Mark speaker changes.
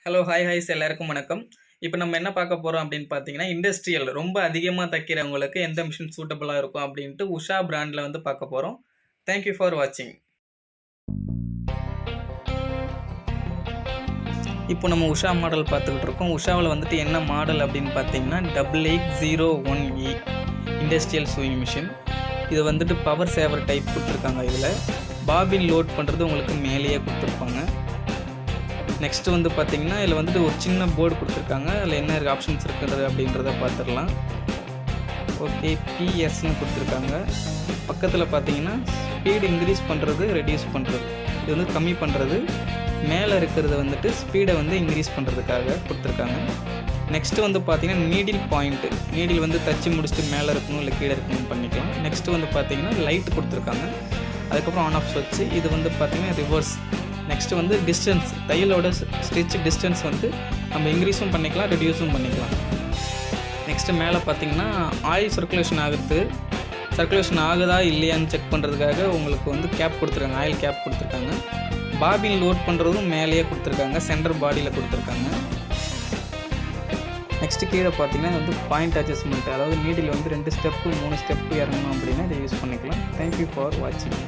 Speaker 1: Hello hi எல்லாருக்கும் வணக்கம். இப்போ நம்ம என்ன பார்க்க போகிறோம் அப்படின்னு பார்த்தீங்கன்னா, இண்டஸ்ட்ரியல் ரொம்ப அதிகமாக தைக்கிறவங்களுக்கு எந்த மிஷின் சூட்டபுளாக இருக்கும் அப்படின்ட்டு உஷா பிராண்டில் வந்து பார்க்க போகிறோம். தேங்க்யூ ஃபார் வாட்சிங். இப்போ நம்ம உஷா மாடல் பார்த்துக்கிட்டு இருக்கோம். உஷாவில் வந்துட்டு என்ன மாடல் அப்படின்னு பார்த்தீங்கன்னா 8801E இண்டஸ்ட்ரியல் சூயிங் மிஷின். இது வந்துட்டு பவர் சேவர் டைப் கொடுத்துருக்காங்க. இதில் பாபின் லோட் பண்ணுறது உங்களுக்கு மேலேயே கொடுத்துருப்பாங்க. நெக்ஸ்ட்டு வந்து பார்த்திங்கன்னா இதில் வந்துட்டு ஒரு சின்ன போர்டு கொடுத்துருக்காங்க. அதில் என்ன ஆப்ஷன்ஸ் இருக்குது அப்படின்றத பார்த்துடலாம். ஓகே, பிஎஸ்ன்னு கொடுத்துருக்காங்க. பக்கத்தில் பார்த்தீங்கன்னா ஸ்பீடு இன்க்ரீஸ் பண்ணுறது, ரெடியூஸ் பண்ணுறது, இது வந்து கம்மி பண்ணுறது. மேலே இருக்கிறது வந்துட்டு ஸ்பீடை வந்து இன்க்ரீஸ் பண்ணுறதுக்காக கொடுத்துருக்காங்க. நெக்ஸ்ட்டு வந்து பார்த்திங்கன்னா நீடில் பாயிண்ட்டு, நீடில் வந்து தச்சு முடிச்சுட்டு மேலே இருக்கணும் இல்லை கீழே இருக்கணும்னு பண்ணிக்கலாம். நெக்ஸ்ட்டு வந்து பார்த்திங்கன்னா லைட்டு கொடுத்துருக்காங்க. அதுக்கப்புறம் ஆன் ஆஃப் ஸ்விட்ச். இது வந்து பார்த்திங்கன்னா ரிவர்ஸ். நெக்ஸ்ட்டு வந்து டிஸ்டன்ஸ், தையலோட ஸ்டிச் டிஸ்டன்ஸ் வந்து நம்ம இன்க்ரீஸும் பண்ணிக்கலாம், ரெடியூஸும் பண்ணிக்கலாம். நெக்ஸ்ட்டு மேலே பார்த்திங்கன்னா ஆயில் சர்க்குலேஷன் ஆகுதா இல்லையான்னு செக் பண்ணுறதுக்காக உங்களுக்கு வந்து கேப் கொடுத்துருக்காங்க, ஆயில் கேப் கொடுத்துருக்காங்க. பாபின் லோட் பண்ணுறதும் மேலேயே கொடுத்துருக்காங்க, சென்டர் பாடியில் கொடுத்துருக்காங்க. நெக்ஸ்ட்டு கீழே பார்த்திங்கன்னா வந்து பாயிண்ட் அட்ஜஸ்ட்மெண்ட், அதாவது நீடில் வந்து 2 ஸ்டெப்பு 3 ஸ்டெப்பு இறங்கணும் அப்படின்னா இதை யூஸ் பண்ணிக்கலாம். தேங்க்யூ ஃபார் வாட்சிங்.